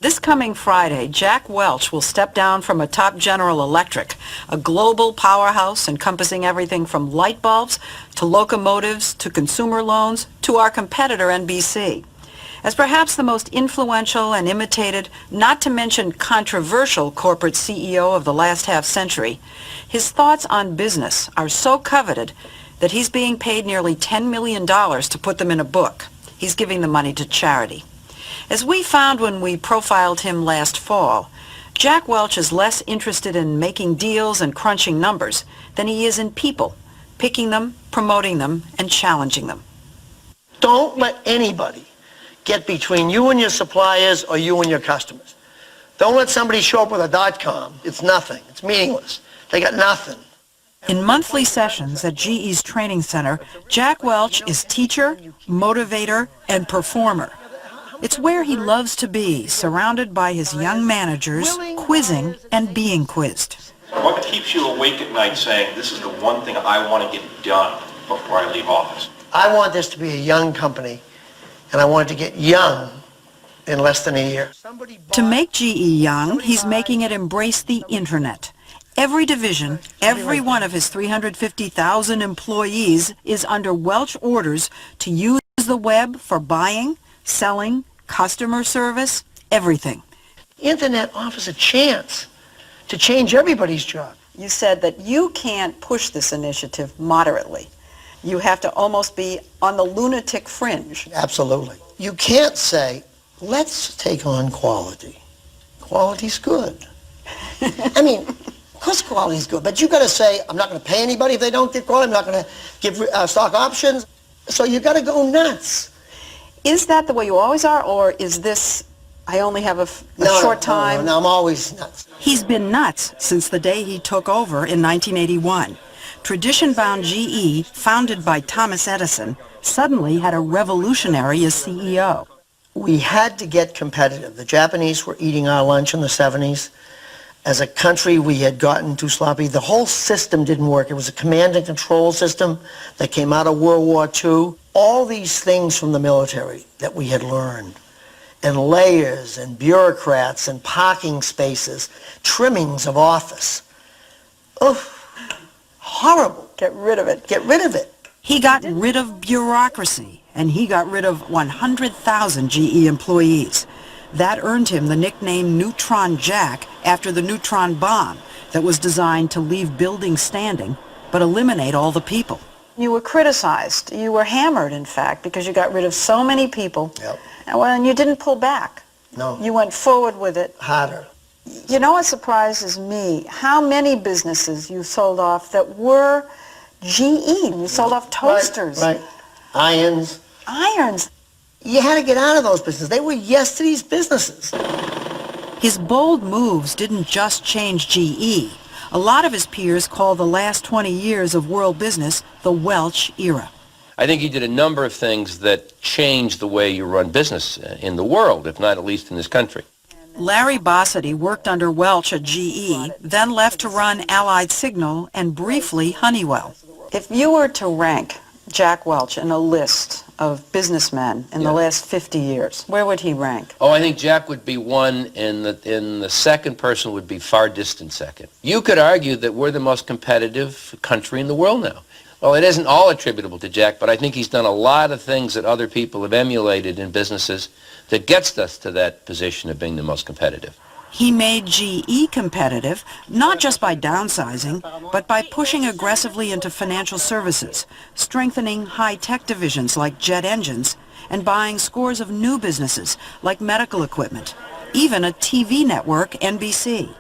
This coming Friday, Jack Welch will step down from atop General Electric, a global powerhouse encompassing everything from light bulbs to locomotives to consumer loans to our competitor NBC. As perhaps the most influential and imitated, not to mention controversial corporate CEO of the last half-century, his thoughts on business are so coveted that he's being paid nearly $10 million to put them in a book. He's giving the money to charity. As we found when we profiled him last fall, Jack Welch is less interested in making deals and crunching numbers than he is in people, picking them, promoting them, and challenging them. Don't let anybody get between you and your suppliers or you and your customers. Don't let somebody show up with a .com. It's nothing. It's meaningless. They got nothing. In monthly sessions at GE's training center, Jack Welch is teacher, motivator, and performer. It's where he loves to be, surrounded by his young managers, quizzing and being quizzed. What keeps you awake at night saying, this is the one thing I want to get done before I leave office? I want this to be a young company, and I want it to get young in less than a year. To make GE young, he's making it embrace the internet. Every division, every one of his 350,000 employees is under Welch orders to use the web for buying, selling, customer service, everything. The internet offers a chance to change everybody's job. You said that you can't push this initiative moderately. You have to almost be on the lunatic fringe. Absolutely. You can't say, let's take on quality. Quality's good. I mean, of course quality's good, but you got to say, I'm not going to pay anybody if they don't get quality. I'm not going to give stock options. So you got to go nuts. Is that the way you always are, or is this, I only have a short time? No, I'm always nuts. He's been nuts since the day he took over in 1981. Tradition-bound GE, founded by Thomas Edison, suddenly had a revolutionary as CEO. We had to get competitive. The Japanese were eating our lunch in the 70s. As a country, we had gotten too sloppy. The whole system didn't work. It was a command and control system that came out of World War II. All these things from the military that we had learned, and layers and bureaucrats and parking spaces, trimmings of office. Oh, horrible. Get rid of it. Get rid of it. He got rid of bureaucracy, and he got rid of 100,000 GE employees. That earned him the nickname Neutron Jack after the neutron bomb that was designed to leave buildings standing but eliminate all the people. You were criticized. You were hammered, in fact, because you got rid of so many people. Yep. And you didn't pull back. No. You went forward with it. Harder. You know what surprises me? How many businesses you sold off that were GE. You sold off toasters. Right. Irons. Irons. You had to get out of those businesses. They were yes to these businesses. His bold moves didn't just change GE. A lot of his peers call the last 20 years of world business the Welch era. I think he did a number of things that changed the way you run business in the world, if not at least in this country. Larry Bossidy worked under Welch at GE, then left to run Allied Signal and briefly Honeywell. If you were to rank Jack Welch in a list of businessmen in the last 50 years, where would he rank? Oh, I think Jack would be one, and the second person would be far distant second. You could argue that we're the most competitive country in the world now. Well, it isn't all attributable to Jack, but I think he's done a lot of things that other people have emulated in businesses that gets us to that position of being the most competitive. He made GE competitive, not just by downsizing, but by pushing aggressively into financial services, strengthening high-tech divisions like jet engines, and buying scores of new businesses like medical equipment, even a TV network, NBC.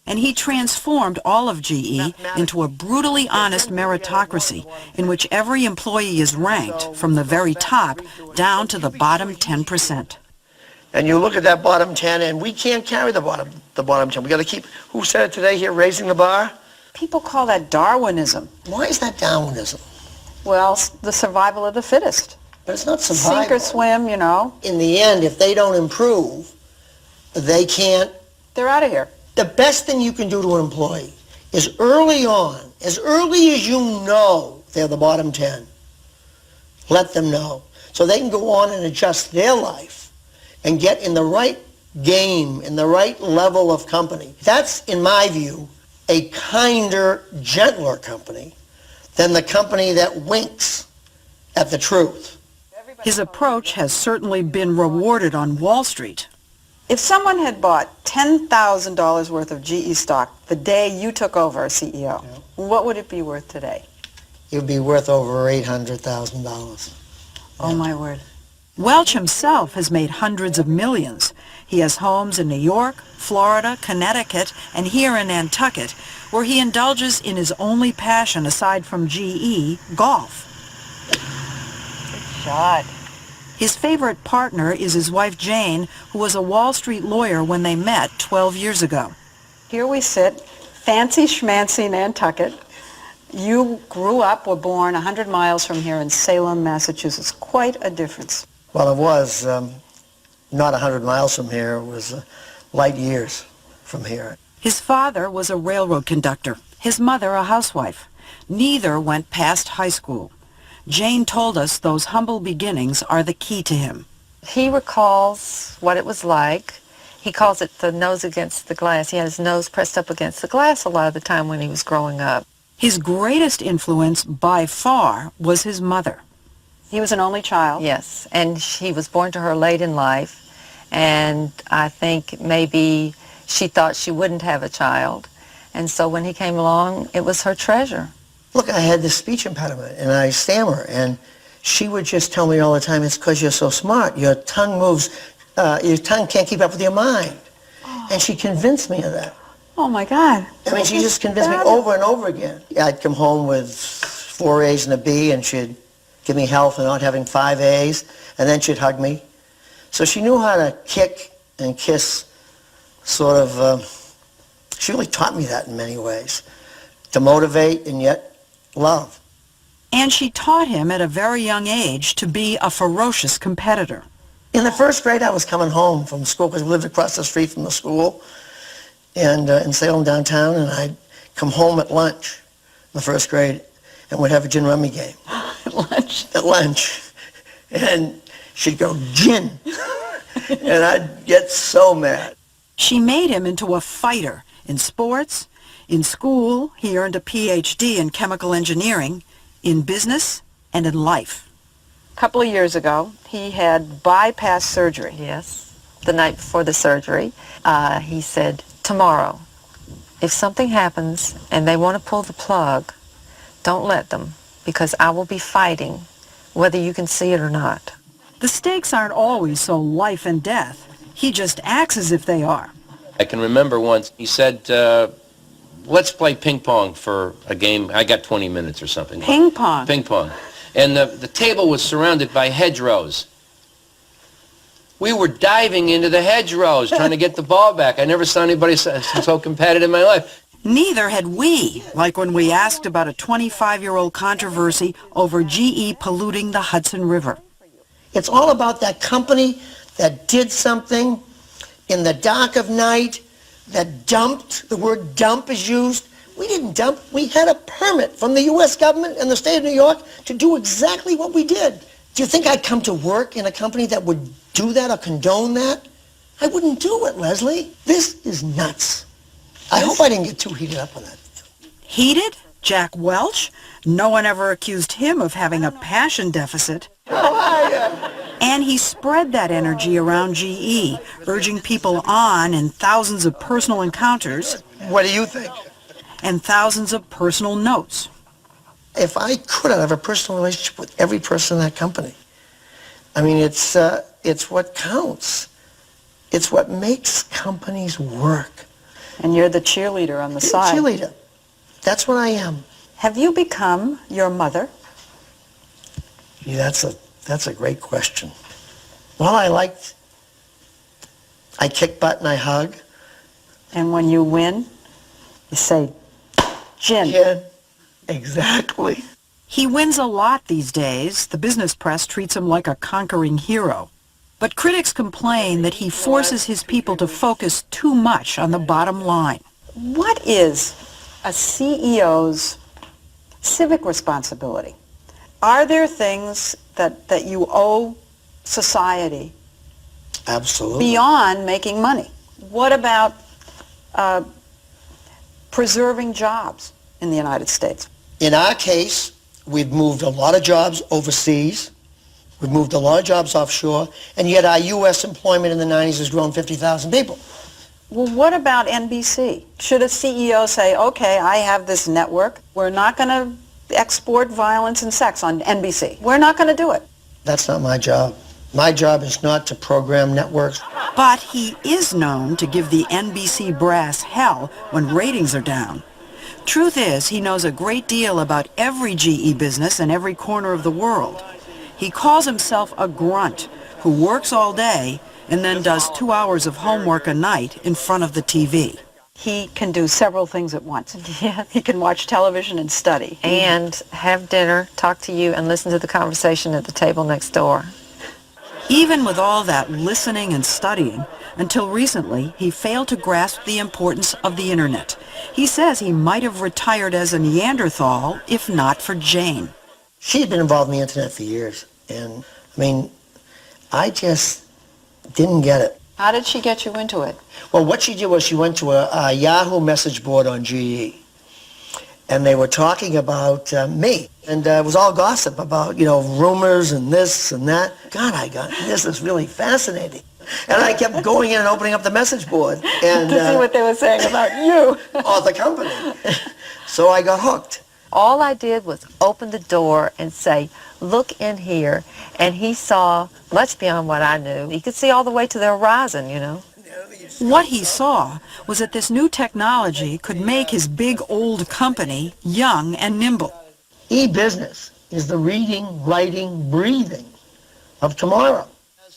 And he transformed all of GE into a brutally honest meritocracy in which every employee is ranked from the very top down to the bottom 10%. And you look at that bottom 10, and we can't carry the bottom 10. We got to keep, who said it today here, raising the bar? People call that Darwinism. Why is that Darwinism? Well, the survival of the fittest. But it's not survival. Sink or swim, you know. In the end, if they don't improve, they can't. They're out of here. The best thing you can do to an employee is early on, as early as you know they're the bottom 10, let them know. So they can go on and adjust their life and get in the right game and the right level of company, that's, in my view, a kinder, gentler company than the company that winks at the truth. His approach has certainly been rewarded on Wall Street. If someone had bought $10,000 worth of GE stock the day you took over as CEO, what would it be worth today? It would be worth over $800,000. Oh, my word. Welch himself has made hundreds of millions. He has homes in New York, Florida, Connecticut, and here in Nantucket, where he indulges in his only passion aside from GE, golf. Good shot. His favorite partner is his wife Jane, who was a Wall Street lawyer when they met 12 years ago. Here we sit, fancy schmancy Nantucket. You grew up, were born 100 miles from here in Salem, Massachusetts. Quite a difference. Well, it was not 100 miles from here. It was light years from here. His father was a railroad conductor, his mother a housewife. Neither went past high school. Jane told us those humble beginnings are the key to him. He recalls what it was like. He calls it the nose against the glass. He had his nose pressed up against the glass a lot of the time when he was growing up. His greatest influence by far was his mother. He was an only child. Yes, and he was born to her late in life, and I think maybe she thought she wouldn't have a child, and so when he came along, it was her treasure. Look, I had this speech impediment, and I stammer, and she would just tell me all the time, it's because you're so smart. Your tongue moves, your tongue can't keep up with your mind. And she convinced me of that. Oh, my God. I mean, she just convinced me over and over again. I'd come home with 4 A's and a B, and she'd give me hell for not having 5 A's, and then she'd hug me. So she knew how to kick and kiss, sort of, she really taught me that in many ways, to motivate and yet love. And she taught him at a very young age to be a ferocious competitor. In the first grade, I was coming home from school because we lived across the street from the school and in Salem downtown, and I'd come home at lunch in the first grade and we'd have a gin rummy game. At lunch? At lunch. And she'd go, gin. And I'd get so mad. She made him into a fighter in sports. In school, he earned a Ph.D. in chemical engineering, in business, and in life. A couple of years ago, he had bypass surgery. Yes, the night before the surgery, he said, tomorrow, if something happens and they want to pull the plug, don't let them, because I will be fighting, whether you can see it or not. The stakes aren't always so life and death. He just acts as if they are. I can remember once he said, let's play ping pong for a game. I got 20 minutes or something. Ping pong? Ping pong. And the table was surrounded by hedgerows. We were diving into the hedgerows trying to get the ball back. I never saw anybody so competitive in my life. Neither had we, like when we asked about a 25-year-old controversy over GE polluting the Hudson River. It's all about that company that did something in the dark of night, that dumped, the word dump is used. We didn't dump. We had a permit from the U.S. government and the state of New York to do exactly what we did. Do you think I'd come to work in a company that would do that or condone that? I wouldn't do it, Leslie. This is nuts. I hope I didn't get too heated up on that. Heated? Jack Welch? No one ever accused him of having a passion deficit. How are you? And he spread that energy around GE, urging people on in thousands of personal encounters. What do you think? And thousands of personal notes. If I could, I'd have a personal relationship with every person in that company. I mean, it's what counts. It's what makes companies work. And you're the cheerleader on the side. Cheerleader. That's what I am. Have you become your mother? Yeah, that's a great question. Well, I kick butt and I hug. And when you win, you say, gin. Yeah, exactly. He wins a lot these days. The business press treats him like a conquering hero. But critics complain that he forces his people to focus too much on the bottom line. What is a CEO's civic responsibility? Are there things that you owe society Absolutely. beyond making money. What about preserving jobs in the United States? In our case, we've moved a lot of jobs overseas. We've moved a lot of jobs offshore, and yet our U.S. employment in the 90s has grown 50,000 people. Well, what about NBC? Should a CEO say, okay, I have this network, we're not going to export violence and sex on NBC. We're not going to do it. That's not my job. My job is not to program networks. But he is known to give the NBC brass hell when ratings are down. Truth is, he knows a great deal about every GE business in every corner of the world. He calls himself a grunt who works all day and then does 2 hours of homework a night in front of the TV. He can do several things at once. Yes. He can watch television and study. And have dinner, talk to you, and listen to the conversation at the table next door. Even with all that listening and studying, until recently, he failed to grasp the importance of the internet. He says he might have retired as a Neanderthal if not for Jane. She had been involved in the internet for years, and I just didn't get it. How did she get you into it? Well, what she did was she went to a Yahoo message board on GE, and they were talking about me, and it was all gossip about, rumors and this and that. God, this is really fascinating. And I kept going in and opening up the message board. And, To see what they were saying about you. Or the company. So I got hooked. All I did was open the door and say, look in here, and he saw much beyond what I knew. He could see all the way to the horizon, What he saw was that this new technology could make his big old company young and nimble. E-business is the reading, writing, breathing of tomorrow.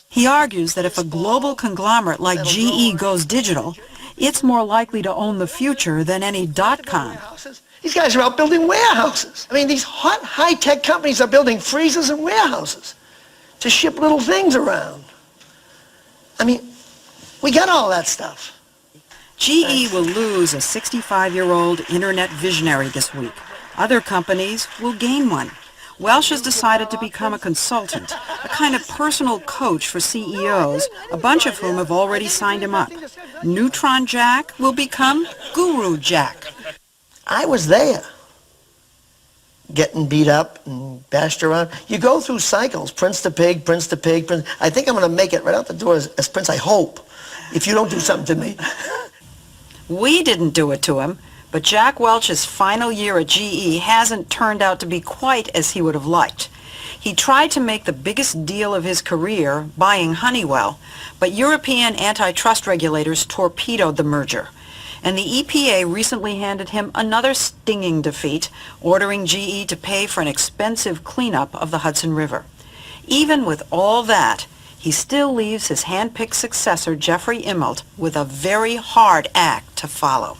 He argues that if a global conglomerate like GE goes digital, it's more likely to own the future than any dot-com. These guys are out building warehouses. These hot, high-tech companies are building freezers and warehouses to ship little things around. We got all that stuff. GE will lose a 65-year-old internet visionary this week. Other companies will gain one. Welch has decided to become a consultant, a kind of personal coach for CEOs, a bunch of whom have already signed him up. Neutron Jack will become Guru Jack. I was there, getting beat up and bashed around. You go through cycles, prince to pig, prince to pig, prince. I think I'm going to make it right out the door as prince, I hope, if you don't do something to me. We didn't do it to him, but Jack Welch's final year at GE hasn't turned out to be quite as he would have liked. He tried to make the biggest deal of his career, buying Honeywell, but European antitrust regulators torpedoed the merger. And the EPA recently handed him another stinging defeat, ordering GE to pay for an expensive cleanup of the Hudson River. Even with all that, he still leaves his hand-picked successor, Jeffrey Immelt, with a very hard act to follow.